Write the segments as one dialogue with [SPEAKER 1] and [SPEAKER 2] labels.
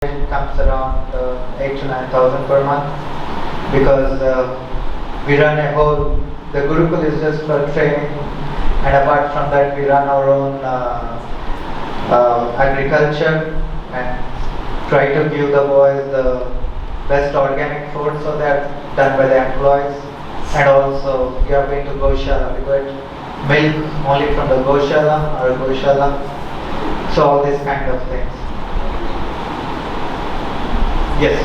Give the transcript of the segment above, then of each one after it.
[SPEAKER 1] comes around 8 to 9,000 per month because we run a whole, the Gurukul is just for training, and apart from that we run our own agriculture and try to give the boys the best organic food, so that's done by the employees. And also we are going to Goshala, we get milk only from the Goshala or Goshala, so all these kind of things. Yes.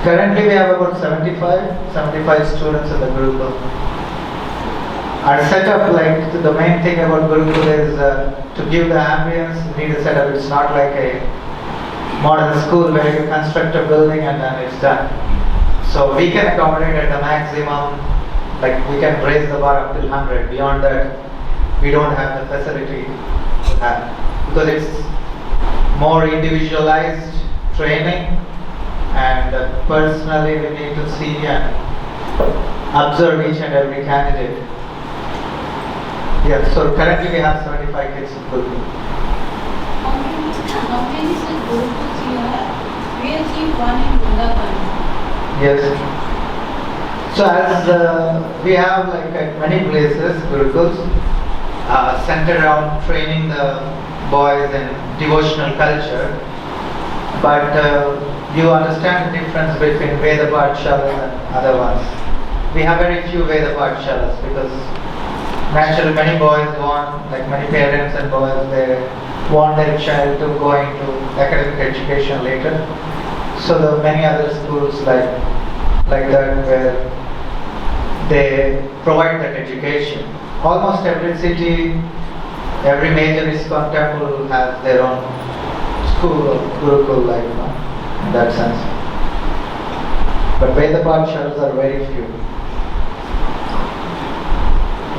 [SPEAKER 1] Currently we have about 75 students in the Gurukul. Our setup, like the main thing about Gurukul is to give the ambience, we need a setup. It's not like a modern school where you construct a building and then it's done. So we can accommodate at the maximum, like we can raise the bar up till 100. Beyond that, we don't have the facility to have, because it's more individualized training, and personally we need to see and observe each and every candidate. Yeah, so currently we have 75 kids in Gurukul.
[SPEAKER 2] How many Gurukuls you have? We achieved one in Gundapalli.
[SPEAKER 1] Yes. So as we have like at many places Gurukuls centered around training the boys in devotional culture, but you understand the difference between Veda Pathshalas and other ones. We have very few Veda Pathshalas because naturally many boys want, like many parents and boys, they want their child to go into academic education later. So there are many other schools like that where they provide that education. Almost every city, every major ISKCON temple has their own school or Gurukul, like, in that sense. But Veda Pathshalas are very few.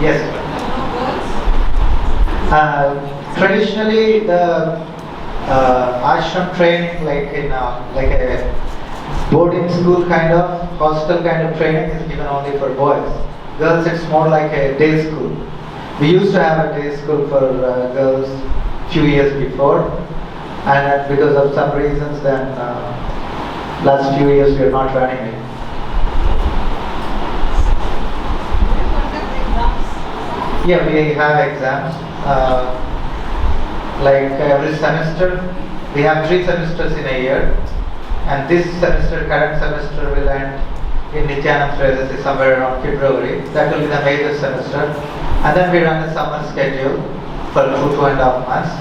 [SPEAKER 1] Yes. Traditionally, the ashram training, like in like a boarding school kind of, hostel kind of training, is given only for boys. Girls, it's more like a day school. We used to have a day school for girls few years before, and because of some reasons, then last few years we are not running it. Yeah, we have exams. Like every semester, we have 3 semesters in a year, and this semester, current semester, will end in Nityanand Trayodasi somewhere around February. That will be the major semester, and then we run a summer schedule for 2.5 months.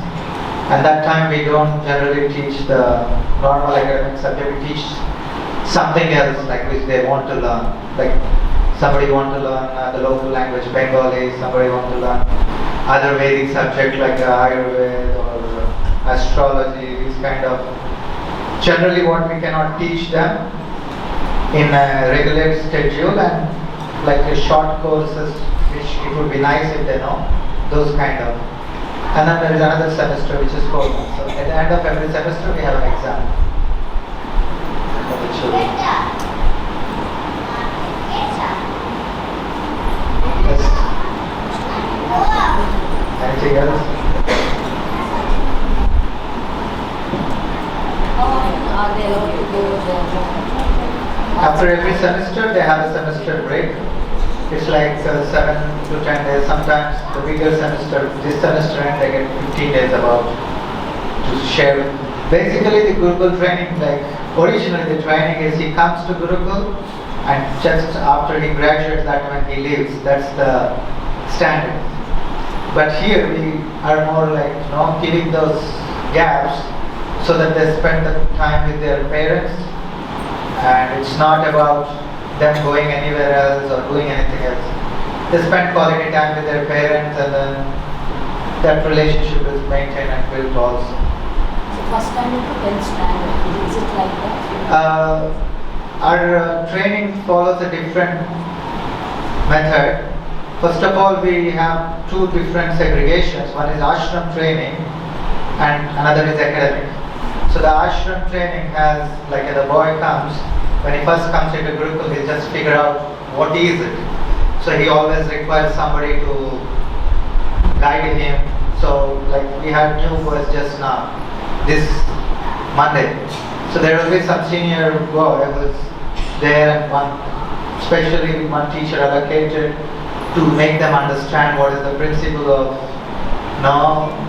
[SPEAKER 1] And that time we don't generally teach the normal academic subject. We teach something else, like which they want to learn. Like somebody want to learn the local language Bengali, somebody want to learn other Vedic subject like Ayurveda or astrology, this kind of. Generally what we cannot teach them in a regular schedule, and like a short courses which it would be nice if they know, those kind of. And then there is another semester which is 4 months. So at the end of every semester we have an exam for the children. Yes. Anything else?
[SPEAKER 2] How often are they allowed to go there?
[SPEAKER 1] After every semester they have a semester break. It's like 7 to 10 days. Sometimes the bigger semester, this semester, and they get 15 days about to share. Basically the Gurukul training, like originally the training is he comes to Gurukul, and just after he graduates, that when he leaves, that's the standard. But here we are more like, giving those gaps so that they spend the time with their parents, and it's not about them going anywhere else or doing anything else. They spend quality time with their parents, and then that relationship is maintained and built also.
[SPEAKER 2] So first time to 10th standard, is it like that?
[SPEAKER 1] Our training follows a different method. First of all, we have 2 different segregations. One is ashram training and another is academic. So the ashram training has, like the boy comes, when he first comes into Gurukul, he just figure out what is it. So he always requires somebody to guide him. So like we had new boys just now. This Monday. So there will be some senior boy who's there and especially one teacher allocated to make them understand what is the principle of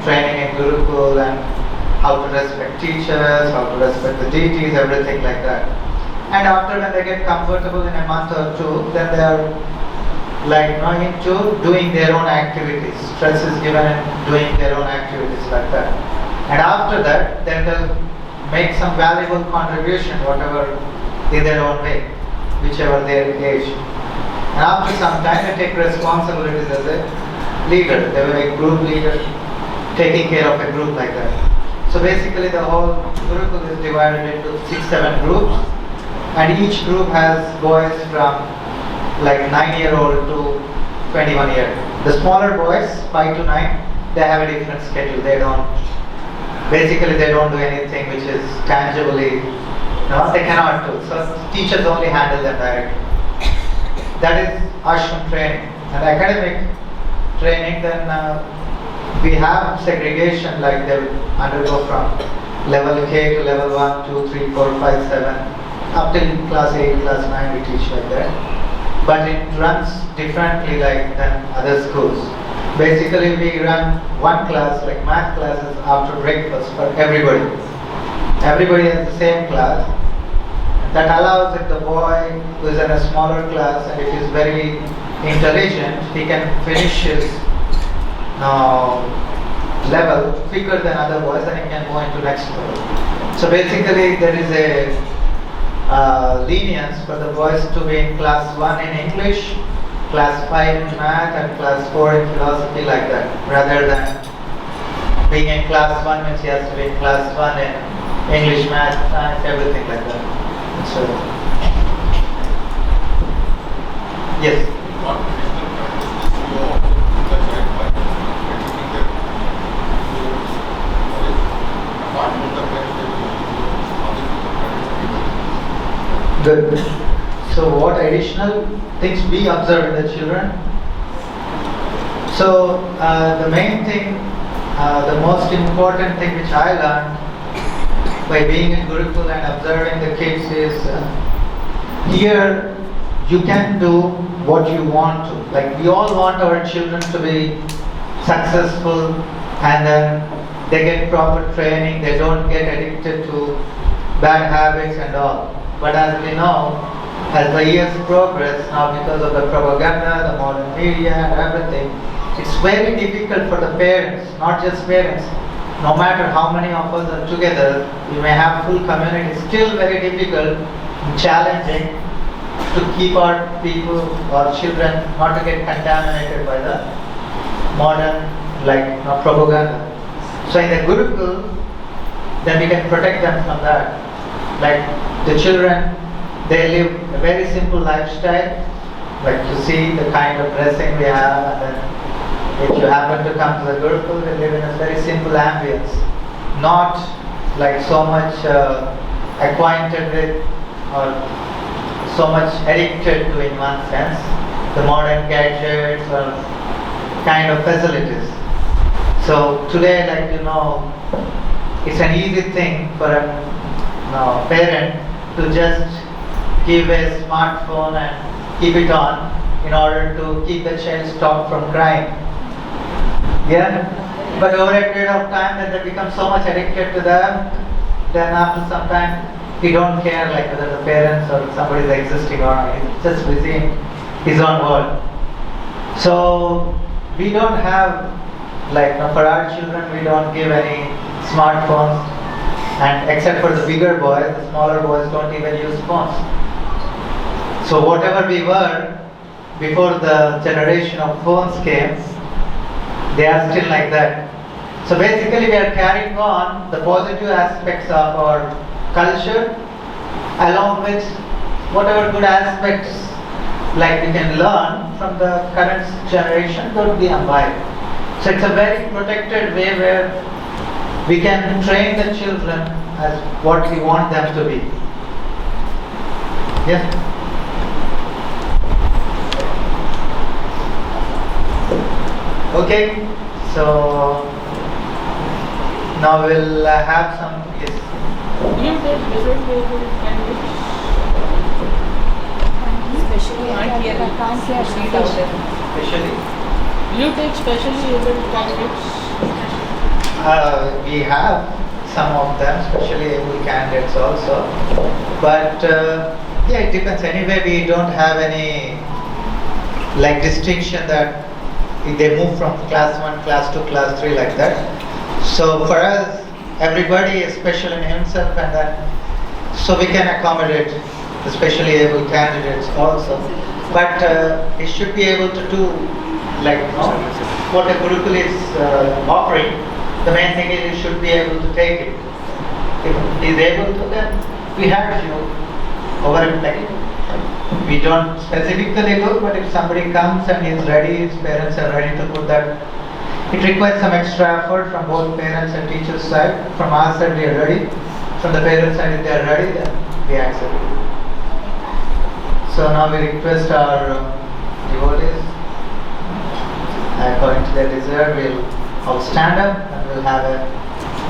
[SPEAKER 1] training in Gurukul and how to respect teachers, how to respect the deities, everything like that. And after when they get comfortable in a month or two, then they are into doing their own activities. Stress is given in doing their own activities like that. And after that, then they'll make some valuable contribution, whatever in their own way, whichever their age. And after some time, they take responsibilities as a leader. They were a group leader, taking care of a group like that. So basically, the whole Gurukul is divided into 6-7 groups, and each group has boys from 9-year-old to 21 year. The smaller boys, 5 to 9, they have a different schedule. They don't do anything which is tangibly, they cannot do. So teachers only handle them directly. That is ashram training. And academic training, then we have segregation, like they will undergo from level K to level 1, 2, 3, 4, 5, 7, up till class 8, class 9 we teach like that. But it runs differently than other schools. Basically we run one class, like math classes, after breakfast for everybody. Everybody has the same class. That allows if the boy who is in a smaller class and if he is very intelligent, he can finish his level quicker than other boys and he can go into next level. So basically there is a lenience for the boys to be in class 1 in English, class 5 in math and class 4 in philosophy, like that, rather than being in class 1 means he has to be in class 1 in English, math, science, everything like that. So, yes. Good. So what additional things we observe in the children? So the main thing, the most important thing which I learned by being in Gurukul and observing the kids is here you can do what you want to. Like we all want our children to be successful and then they get proper training, they don't get addicted to bad habits and all. But as we know, as the years progress, now because of the propaganda, the modern media and everything, it's very difficult for the parents, not just parents, no matter how many of us are together, we may have full community, it's still very difficult and challenging to keep our people or children not to get contaminated by the modern propaganda. So in the Gurukul, then we can protect them from that. Like the children, they live a very simple lifestyle, like to see the kind of dressing we have, and then if you happen to come to the Gurukul, they live in a very simple ambience, not like so much acquainted with or so much addicted to, in one sense, the modern gadgets or kind of facilities. So today, it's an easy thing for a parent to just give a smartphone and keep it on in order to keep the child stopped from crying. Yeah? But over a period of time, then they become so much addicted to them, then after some time, he don't care whether the parents or somebody is existing or not. He's just busy in his own world. So we don't have, for our children, we don't give any smartphones. And except for the bigger boys, the smaller boys don't even use phones. So whatever we were before the generation of phones came, they are still like that. So basically we are carrying on the positive aspects of our culture along with whatever good aspects we can learn from the current generation don't be imbibed. So it's a very protected way where we can train the children as what we want them to be. Yeah? Okay, so now we'll have some, yes.
[SPEAKER 3] take specially able candidates?
[SPEAKER 2] Especially
[SPEAKER 3] Can't hear
[SPEAKER 2] I
[SPEAKER 3] it.
[SPEAKER 2] can't hear
[SPEAKER 3] Read out there.
[SPEAKER 1] Especially,
[SPEAKER 3] You take specially able candidates?
[SPEAKER 1] we have some of them, especially able candidates also. But yeah, it depends. Anyway, we don't have any like distinction that if they move from class 1, class 2, class 3 like that. So for us, everybody is special in himself, and then so we can accommodate the specially able candidates also. But he should be able to do like what the Gurukul is offering. The main thing is he should be able to take it. If he is able to, then we have few over it. Like we don't specifically look, but if somebody comes and he is ready, his parents are ready to put that. It requires some extra effort from both parents and teachers' side. From our side, we are ready. From the parents' side, if they are ready, then we accept it. So now we request our devotees, according to their desire, we'll all stand up and we'll have a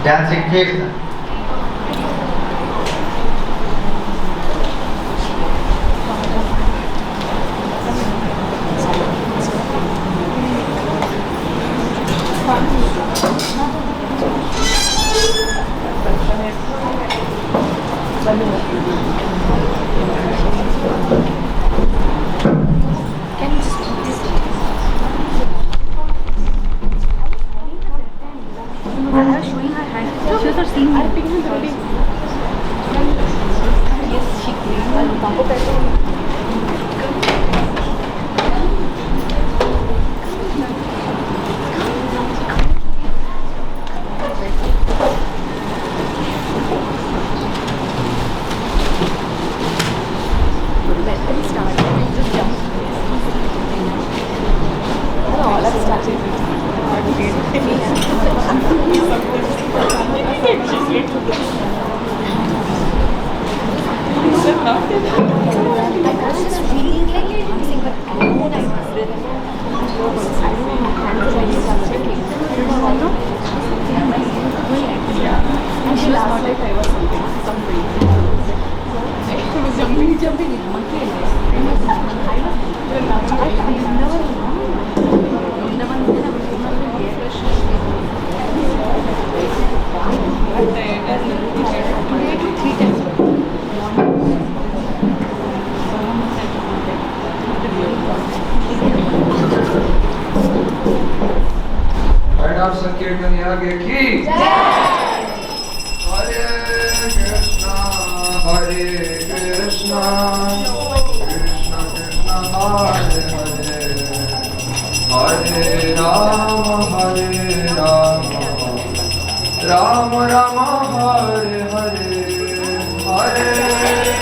[SPEAKER 1] dancing kirtan.
[SPEAKER 2] Can you just put this? Showing her hand. She was not seeing me. Yes, she Let's start. Just jump. No, let's start. I was just feeling like dancing, but I don't know I missed it. I don't know my hands are really shaking. And she was not like I was something. She was jumping in monkey.
[SPEAKER 4] Arnav Sankirtan Yagya ki Hare Krishna Hare Krishna Krishna Krishna Hare Hare Hare Rama Rama Rama Hare Hare Hare Hare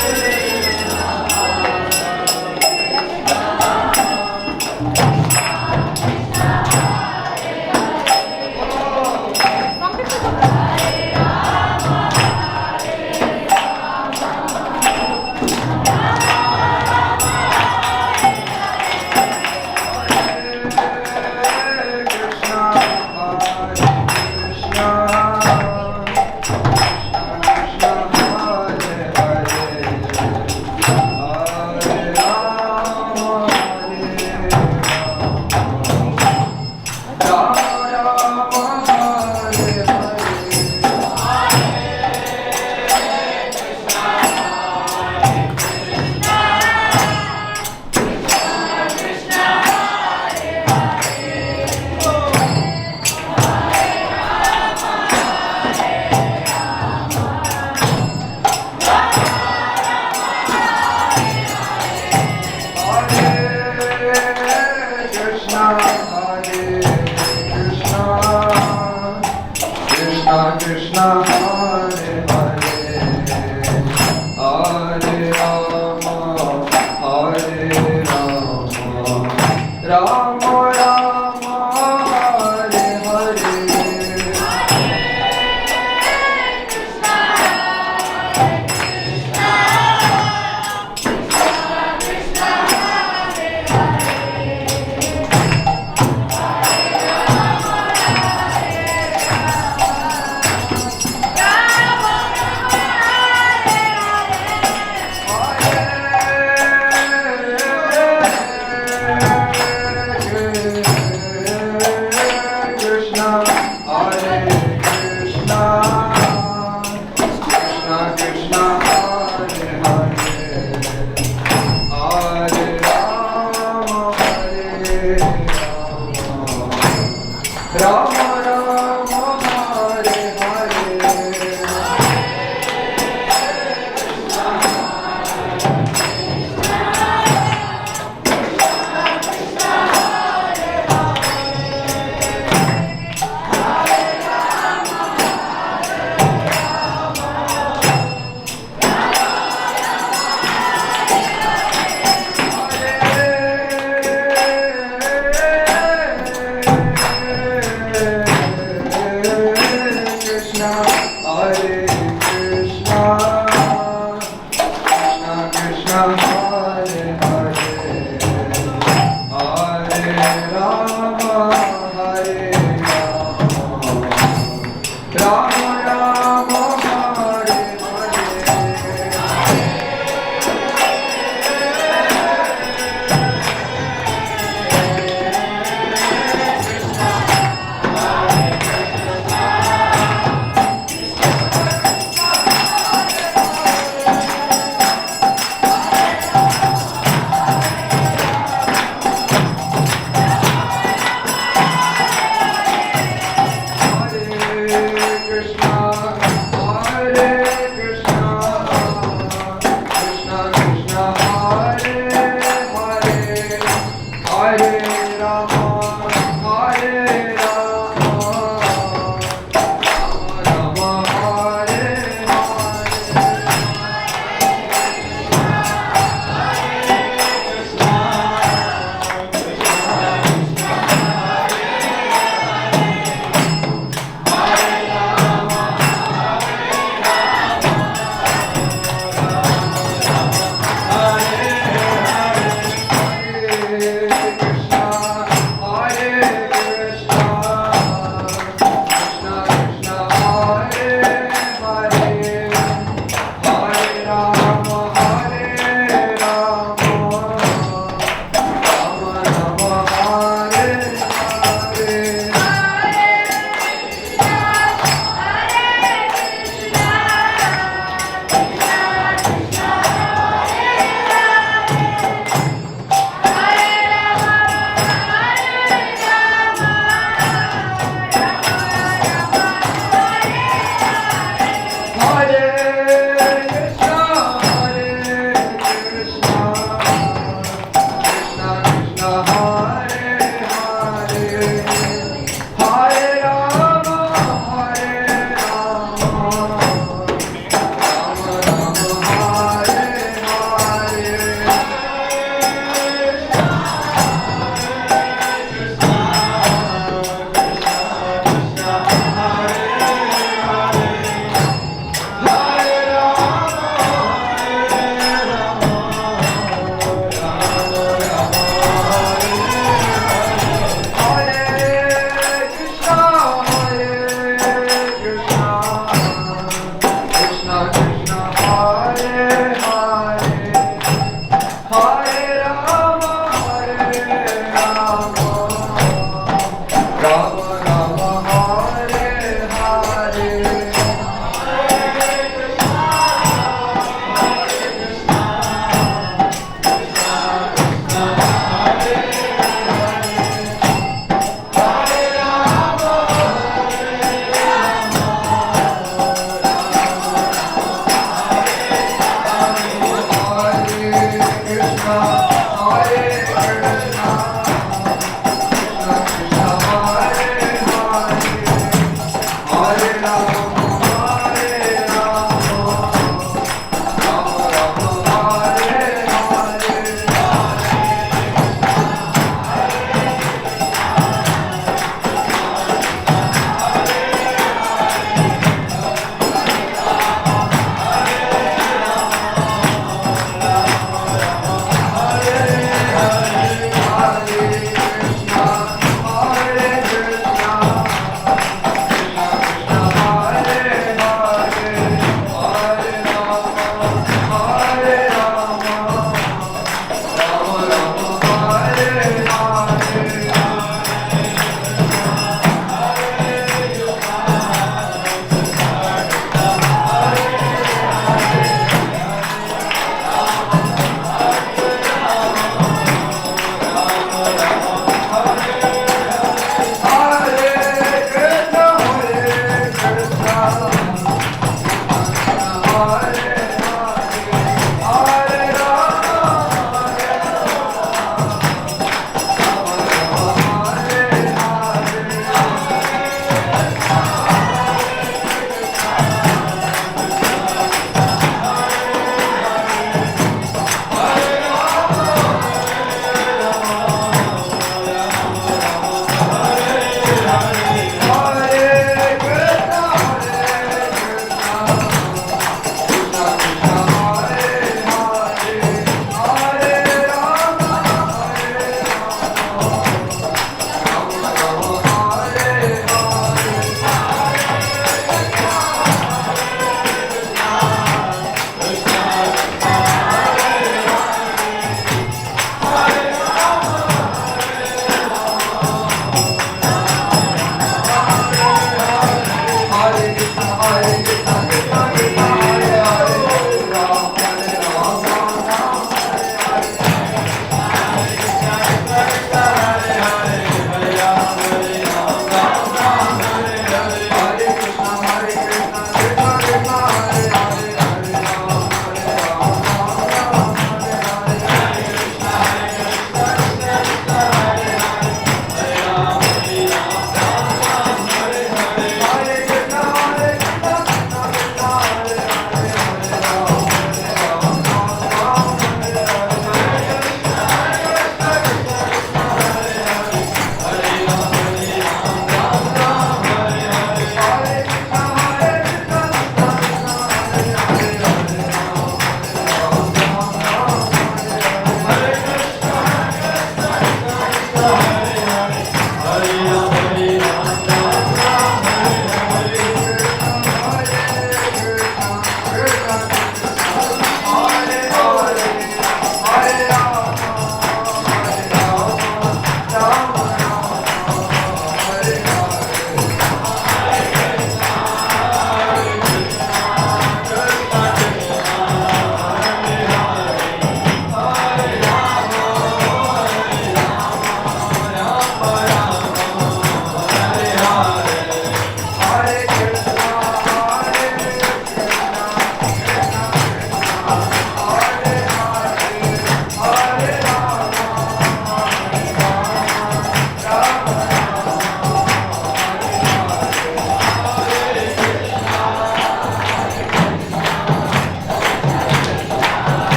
[SPEAKER 4] Hare